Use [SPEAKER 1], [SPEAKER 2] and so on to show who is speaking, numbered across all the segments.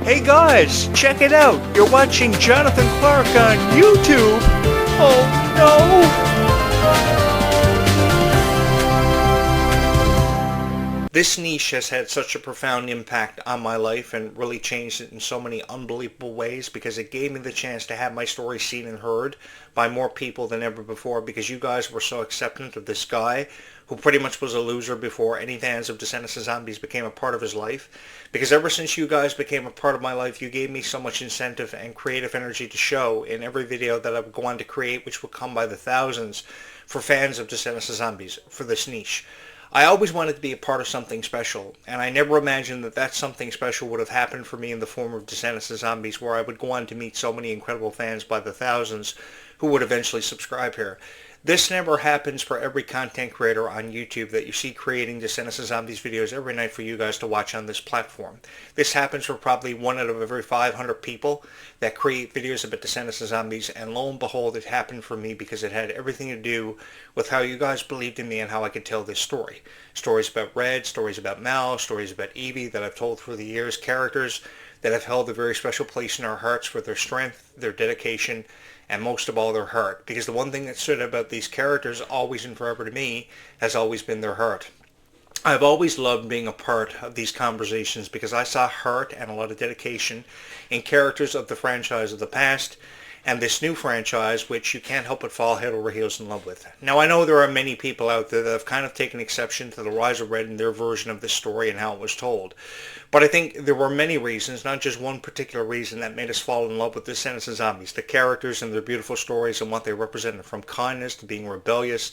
[SPEAKER 1] Hey guys, check it out. You're watching Jonathan Clarke on YouTube. Oh no! This niche has had such a profound impact on my life and really changed it in so many unbelievable ways because it gave me the chance to have my story seen and heard by more people than ever before because you guys were so acceptant of this guy who pretty much was a loser before any fans of Descendants of Zombies became a part of his life. Because ever since you guys became a part of my life, you gave me so much incentive and creative energy to show in every video that I would go on to create, which would come by the thousands for fans of Descendants of Zombies, for this niche. I always wanted to be a part of something special, and I never imagined that something special would have happened for me in the form of Descendants of Zombies, where I would go on to meet so many incredible fans by the thousands who would eventually subscribe here. This never happens for every content creator on YouTube that you see creating Descendants of Zombies videos every night for you guys to watch on this platform. This happens for probably 1 out of every 500 people that create videos about Descendants of Zombies, and lo and behold, it happened for me because it had everything to do with how you guys believed in me and how I could tell this story. Stories about Red, stories about Mal, stories about Evie that I've told through the years, characters that have held a very special place in our hearts for their strength, their dedication, and most of all their heart. Because the one thing that stood about these characters always and forever to me has always been their heart. I've always loved being a part of these conversations because I saw heart and a lot of dedication in characters of the franchise of the past and this new franchise, which you can't help but fall head over heels in love with. Now, I know there are many people out there that have kind of taken exception to the rise of Red and their version of this story and how it was told. But I think there were many reasons, not just one particular reason, that made us fall in love with Descendants of Zombies. The characters and their beautiful stories and what they represented, from kindness to being rebellious.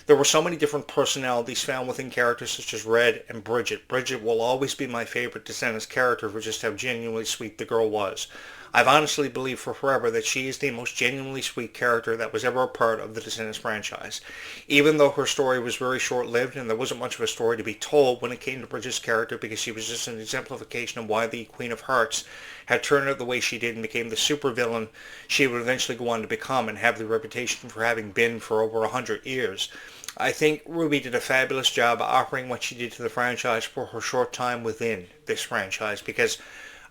[SPEAKER 1] There were so many different personalities found within characters such as Red and Bridget. Bridget will always be my favorite Descendants character for just how genuinely sweet the girl was. I've honestly believed for forever that she is the most genuinely sweet character that was ever a part of the Descendants franchise. Even though her story was very short-lived and there wasn't much of a story to be told when it came to Bridget's character, because she was just an exemplification of why the Queen of Hearts had turned out the way she did and became the supervillain she would eventually go on to become and have the reputation for having been for over 100 years. I think Ruby did a fabulous job offering what she did to the franchise for her short time within this franchise, because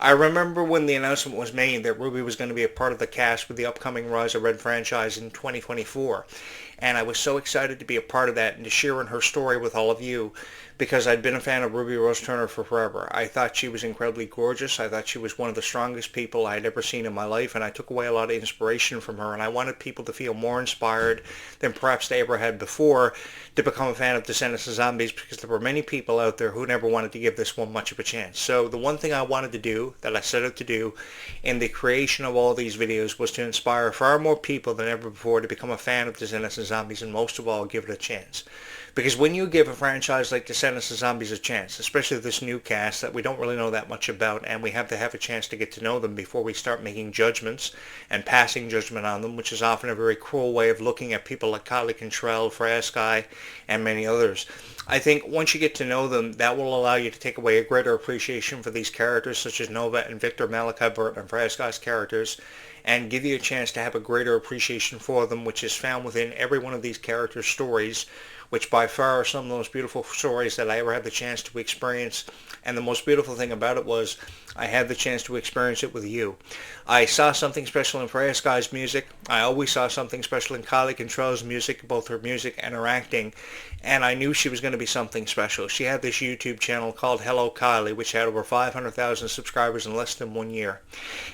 [SPEAKER 1] I remember when the announcement was made that Ruby was going to be a part of the cast with the upcoming Rise of Red franchise in 2024. And I was so excited to be a part of that and to share in her story with all of you because I'd been a fan of Ruby Rose Turner for forever. I thought she was incredibly gorgeous. I thought she was one of the strongest people I had ever seen in my life, and I took away a lot of inspiration from her, and I wanted people to feel more inspired than perhaps they ever had before to become a fan of Descendants of Zombies, because there were many people out there who never wanted to give this one much of a chance. So the one thing I wanted to do, that I set out to do in the creation of all these videos, was to inspire far more people than ever before to become a fan of Descendants of Zombies, and most of all, give it a chance. Because when you give a franchise like Descendants of Zombies a chance, especially this new cast that we don't really know that much about, and we have to have a chance to get to know them before we start making judgments and passing judgment on them, which is often a very cruel way of looking at people like Kylie Cantrell, Frasky, and many others. I think once you get to know them, that will allow you to take away a greater appreciation for these characters such as Nova and Victor, Malachi Burton, and Frasky's characters, and give you a chance to have a greater appreciation for them, which is found within every one of these characters' stories, which by far are some of the most beautiful stories that I ever had the chance to experience. And the most beautiful thing about it was I had the chance to experience it with you. I saw something special in Frasky's music. I always saw something special in Kylie Cantrell's music, both her music and her acting. And I knew she was going to be something special. She had this YouTube channel called Hello Kylie, which had over 500,000 subscribers in less than 1 year.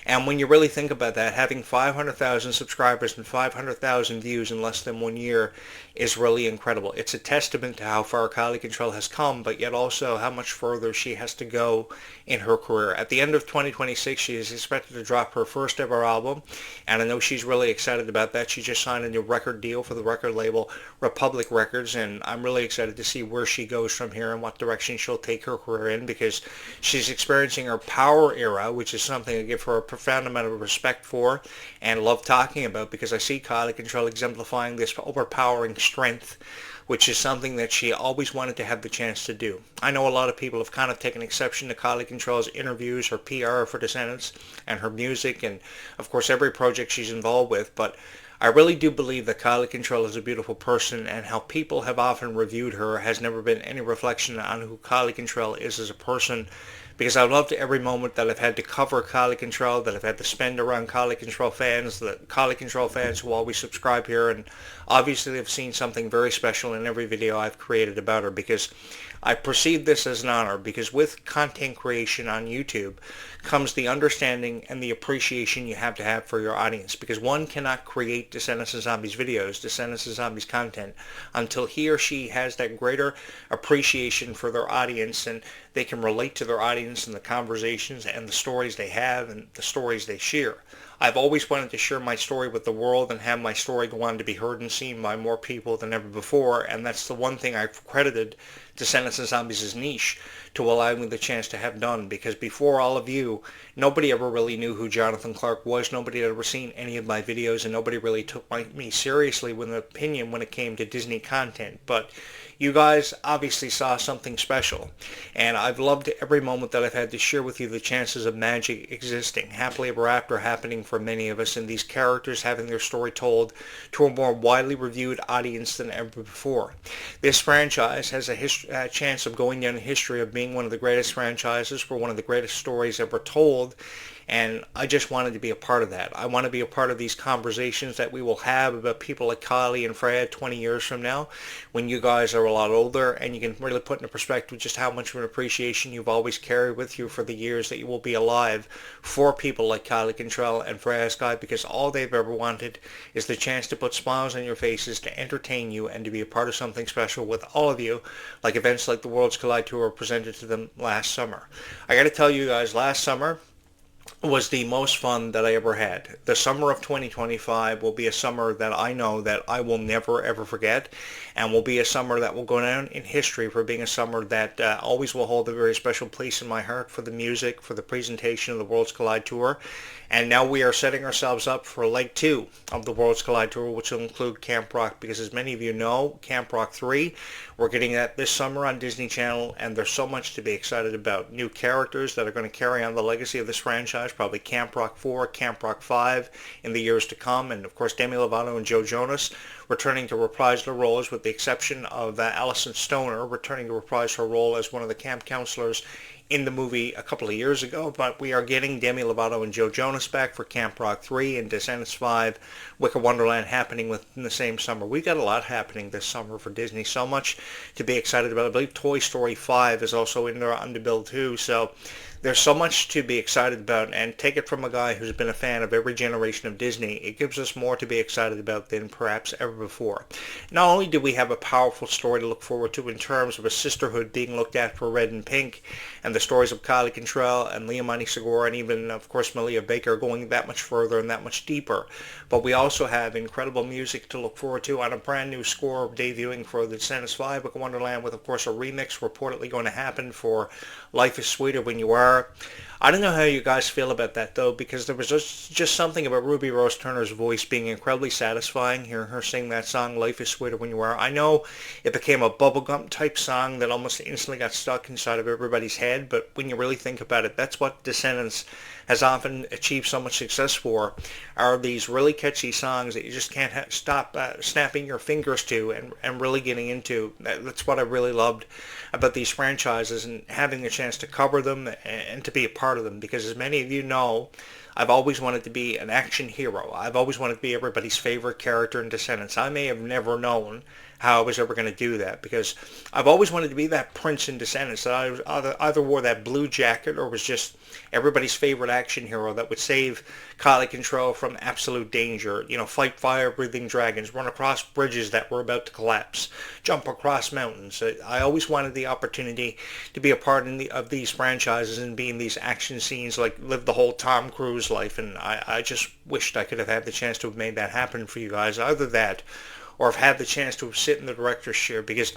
[SPEAKER 1] And when you really think about that, having 500,000 subscribers and 500,000 views in less than 1 year is really incredible. It's a testament to how far Kylie Cantrell has come, but yet also how much further she has to go in her career. At the end of 2026, she is expected to drop her first ever album, and I know she's really excited about that. She just signed a new record deal for the record label Republic Records, and I'm really excited to see where she goes from here and what direction she'll take her career in, because she's experiencing her power era, which is something I give her a profound amount of respect for and love talking about, because I see Kylie Cantrell exemplifying this overpowering strength, which is something that she always wanted to have the chance to do. I know a lot of people have kind of taken exception to Kylie Cantrell's interviews, her PR for Descendants, and her music, and of course every project she's involved with, but I really do believe that Kylie Cantrell is a beautiful person, and how people have often reviewed her has never been any reflection on who Kylie Cantrell is as a person, because I've loved every moment that I've had to cover Quality Control, that I've had to spend around Quality Control fans, the Quality Control fans who always subscribe here, and obviously they've seen something very special in every video I've created about her, because I perceive this as an honor, because with content creation on YouTube comes the understanding and the appreciation you have to have for your audience, because one cannot create Descendants and Zombies videos, Descendants and Zombies content, until he or she has that greater appreciation for their audience, and they can relate to their audience and the conversations and the stories they have and the stories they share. I've always wanted to share my story with the world and have my story go on to be heard and seen by more people than ever before, and that's the one thing I've credited Descendants and Zombies' niche to allow me the chance to have done, because before all of you, nobody ever really knew who Jonathan Clarke was, nobody had ever seen any of my videos, and nobody really took me seriously with an opinion when it came to Disney content. But you guys obviously saw something special, and I've loved every moment that I've had to share with you the chances of magic existing, happily ever after happening for many of us, and these characters having their story told to a more widely reviewed audience than ever before. This franchise has a chance of going down in history of being one of the greatest franchises for one of the greatest stories ever told, and I just wanted to be a part of that. I want to be a part of these conversations that we will have about people like Kylie and Fred 20 years from now, when you guys are a lot older, and you can really put into perspective just how much of an appreciation you've always carried with you for the years that you will be alive for people like Kylie Contrell and Freya Sky, because all they've ever wanted is the chance to put smiles on your faces, to entertain you, and to be a part of something special with all of you, like events like the Worlds Collide Tour presented to them last summer. I got to tell you guys, last summer was the most fun that I ever had. The summer of 2025 will be a summer that I know that I will never ever forget, and will be a summer that will go down in history for being a summer that always will hold a very special place in my heart for the music, for the presentation of the Worlds Collide Tour. And now we are setting ourselves up for leg 2 of the Worlds Collide Tour, which will include Camp Rock, because as many of you know, Camp Rock 3, we're getting that this summer on Disney Channel, and there's so much to be excited about. New characters that are going to carry on the legacy of this franchise, probably Camp Rock 4, Camp Rock 5 in the years to come, and of course Demi Lovato and Joe Jonas returning to reprise their roles, with the exception of Alison Stoner returning to reprise her role as one of the camp counselors in the movie a couple of years ago. But we are getting Demi Lovato and Joe Jonas back for Camp Rock 3 and Descendants 5, Wicked Wonderland happening within the same summer. We've got a lot happening this summer for Disney, so much to be excited about. I believe Toy Story 5 is also in there on the bill too, so there's so much to be excited about, and take it from a guy who's been a fan of every generation of Disney, it gives us more to be excited about than perhaps ever before. Not only do we have a powerful story to look forward to in terms of a sisterhood being looked at for Red and Pink, and the stories of Kylie Contrell and Leomani Segura, and even, of course, Malia Baker going that much further and that much deeper, but we also have incredible music to look forward to on a brand new score debuting for the Descendants 5, Wicked Wonderland, with, of course, a remix reportedly going to happen for Life is Sweeter When You Are. I don't know how you guys feel about that, though, because there was just something about Ruby Rose Turner's voice being incredibly satisfying, hearing her sing that song, Life is Sweeter When You Are. I know it became a bubblegum type song that almost instantly got stuck inside of everybody's head, but when you really think about it, that's what Descendants has often achieved so much success for, are these really catchy songs that you just can't stop snapping your fingers to and really getting into. That's what I really loved about these franchises, and having a chance to cover them and to be a part of them, because as many of you know, I've always wanted to be an action hero. I've always wanted to be everybody's favorite character in Descendants. I may have never known how I was ever going to do that, because I've always wanted to be that prince in Descendants, that I either wore that blue jacket or was just everybody's favorite action hero that would save Kylie Control from absolute danger, fight fire-breathing dragons, run across bridges that were about to collapse, jump across mountains. I always wanted the opportunity to be a part of these franchises and be in these action scenes, like live the whole Tom Cruise life, and I just wished I could have had the chance to have made that happen for you guys. Either that, or have had the chance to sit in the director's chair, because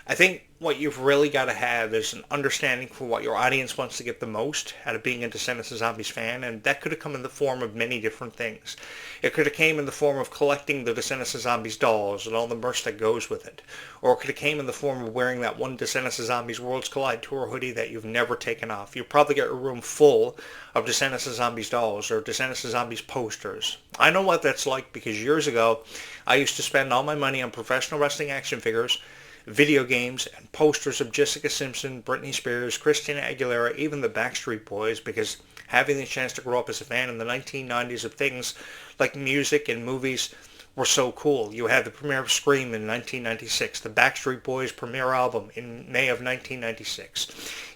[SPEAKER 1] I think what you've really got to have is an understanding for what your audience wants to get the most out of being a Descendants and Zombies fan, and that could have come in the form of many different things. It could have came in the form of collecting the Descendants and Zombies dolls and all the merch that goes with it, or it could have came in the form of wearing that one Descendants and Zombies Worlds Collide Tour hoodie that you've never taken off. You'll probably get a room full of Descendants and Zombies dolls or Descendants and Zombies posters. I know what that's like, because years ago I used to spend all my money on professional wrestling action figures, video games, and posters of Jessica Simpson, Britney Spears, Christina Aguilera, even the Backstreet Boys, because having the chance to grow up as a fan in the 1990s of things like music and movies were so cool. You had the premiere of Scream in 1996, the Backstreet Boys premiere album in May of 1996.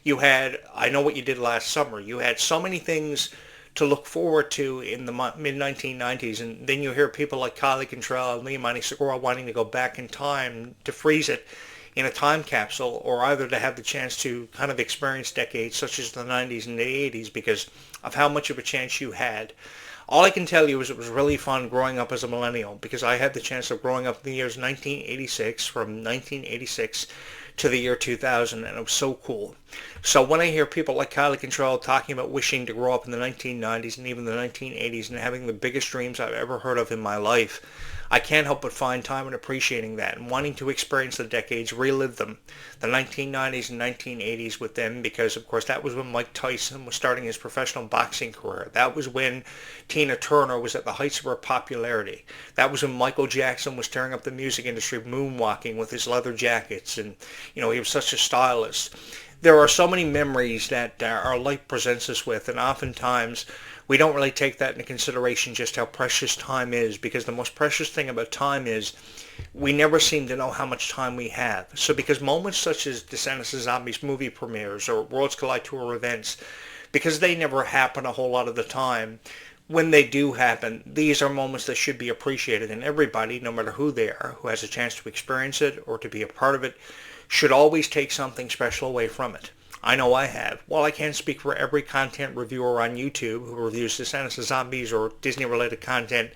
[SPEAKER 1] You had I Know What You Did Last Summer. You had so many things to look forward to in the mid-1990s, and then you hear people like Kylie Cantrell and Leomani Segura wanting to go back in time to freeze it in a time capsule, or either to have the chance to kind of experience decades such as the 90s and the 80s because of how much of a chance you had. All I can tell you is it was really fun growing up as a millennial because I had the chance of growing up in the years 1986, from 1986 to the year 2000, and it was so cool. So when I hear people like Kylie Cantrell talking about wishing to grow up in the 1990s and even the 1980s and having the biggest dreams I've ever heard of in my life, I can't help but find time in appreciating that and wanting to experience the decades, relive them, the 1990s and 1980s with them, because of course that was when Mike Tyson was starting his professional boxing career. That was when Tina Turner was at the heights of her popularity. That was when Michael Jackson was tearing up the music industry, moonwalking with his leather jackets, and he was such a stylist. There are so many memories that our life presents us with, and oftentimes we don't really take that into consideration, just how precious time is, because the most precious thing about time is we never seem to know how much time we have. So because moments such as Descendants of Zombies movie premieres or Worlds Collide Tour events, because they never happen a whole lot of the time, when they do happen, these are moments that should be appreciated, and everybody, no matter who they are, who has a chance to experience it or to be a part of it, should always take something special away from it. I know I have. While I can't speak for every content reviewer on YouTube who reviews Descendants of Zombies or Disney-related content,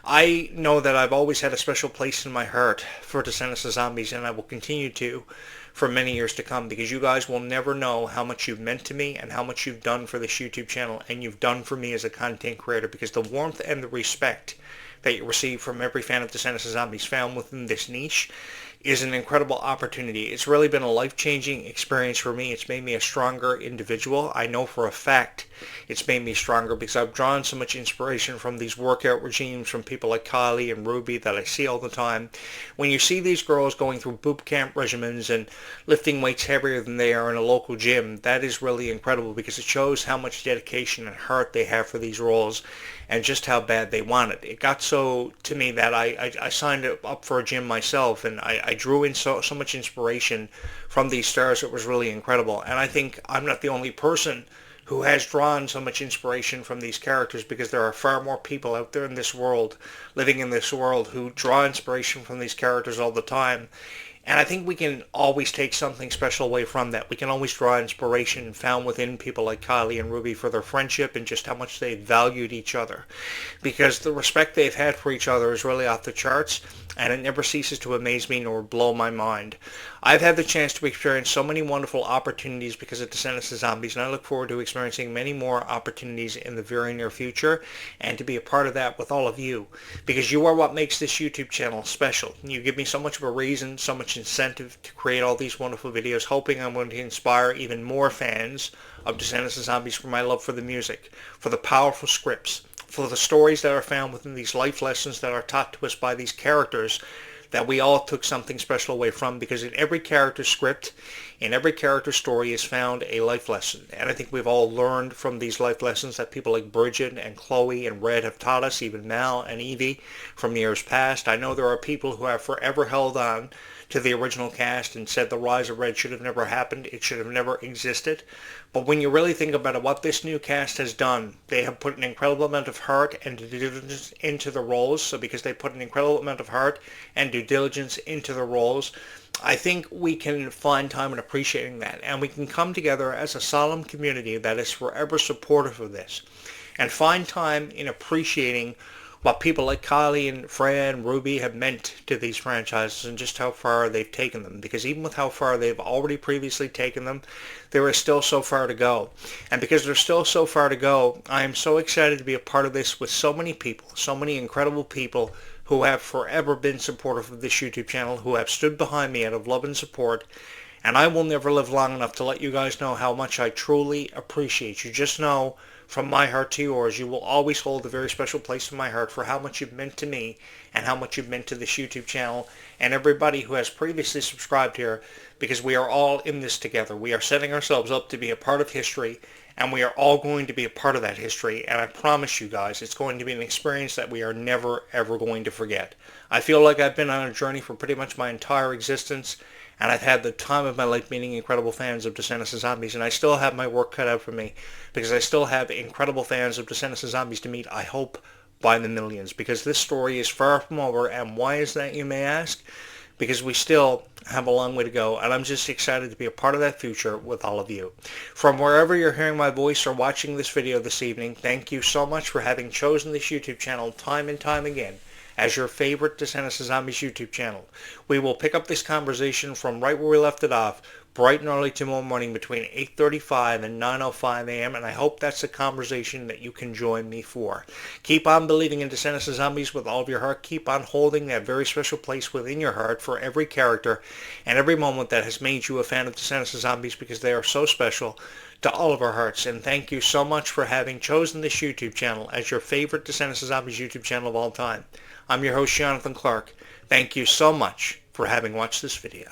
[SPEAKER 1] I know that I've always had a special place in my heart for Descendants of Zombies, and I will continue to for many years to come, because you guys will never know how much you've meant to me and how much you've done for this YouTube channel and you've done for me as a content creator, because the warmth and the respect that you receive from every fan of Descendants of Zombies found within this niche is an incredible opportunity. It's really been a life-changing experience for me. It's made me a stronger individual. I know for a fact it's made me stronger because I've drawn so much inspiration from these workout regimes from people like Kylie and Ruby that I see all the time. When you see these girls going through boot camp regimens and lifting weights heavier than they are in a local gym, that is really incredible because it shows how much dedication and heart they have for these roles and just how bad they want it. It got so to me that I signed up for a gym myself, and I drew in so much inspiration from these stars. It was really incredible. And I think I'm not the only person who has drawn so much inspiration from these characters, because there are far more people out there in this world, living in this world, who draw inspiration from these characters all the time. And I think we can always take something special away from that. We can always draw inspiration found within people like Kylie and Ruby for their friendship and just how much they valued each other. Because the respect they've had for each other is really off the charts, and it never ceases to amaze me nor blow my mind. I've had the chance to experience so many wonderful opportunities because of Descendants of Zombies, and I look forward to experiencing many more opportunities in the very near future, and to be a part of that with all of you, because you are what makes this YouTube channel special. You give me so much of a reason, so much incentive to create all these wonderful videos, hoping I'm going to inspire even more fans of Descendants of Zombies for my love for the music, for the powerful scripts, for the stories that are found within these life lessons that are taught to us by these characters that we all took something special away from, because in every character script, in every character story is found a life lesson. And I think we've all learned from these life lessons that people like Bridget and Chloe and Red have taught us, even Mal and Evie from years past. I know there are people who have forever held on to the original cast and said the rise of Red should have never happened. It should have never existed. But when you really think about it, what this new cast has done, they have put an incredible amount of heart and due diligence into the roles. So because they put an incredible amount of heart and due diligence into the roles, I think we can find time in appreciating that. And we can come together as a solemn community that is forever supportive of this, and find time in appreciating what people like Kylie and Fred and Ruby have meant to these franchises and just how far they've taken them. Because even with how far they've already previously taken them, there is still so far to go. And because there's still so far to go, I am so excited to be a part of this with so many people, so many incredible people who have forever been supportive of this YouTube channel, who have stood behind me out of love and support. And I will never live long enough to let you guys know how much I truly appreciate you. Just know, from my heart to yours, you will always hold a very special place in my heart for how much you've meant to me and how much you've meant to this YouTube channel and everybody who has previously subscribed here, because we are all in this together. We are setting ourselves up to be a part of history, and we are all going to be a part of that history, and I promise you guys it's going to be an experience that we are never ever going to forget. I feel like I've been on a journey for pretty much my entire existence, and I've had the time of my life meeting incredible fans of Descendants and Zombies, and I still have my work cut out for me, because I still have incredible fans of Descendants and Zombies to meet, I hope, by the millions, because this story is far from over. And why is that, you may ask? Because we still have a long way to go, and I'm just excited to be a part of that future with all of you. From wherever you're hearing my voice or watching this video this evening, thank you so much for having chosen this YouTube channel time and time again as your favorite Descendants and Zombies YouTube channel. We will pick up this conversation from right where we left it off, bright and early tomorrow morning between 8:35 and 9:05 a.m., and I hope that's a conversation that you can join me for. Keep on believing in Descendants and Zombies with all of your heart. Keep on holding that very special place within your heart for every character and every moment that has made you a fan of Descendants and Zombies, because they are so special to all of our hearts. And thank you so much for having chosen this YouTube channel as your favorite Descendants and Zombies YouTube channel of all time. I'm your host, Jonathan Clarke. Thank you so much for having watched this video.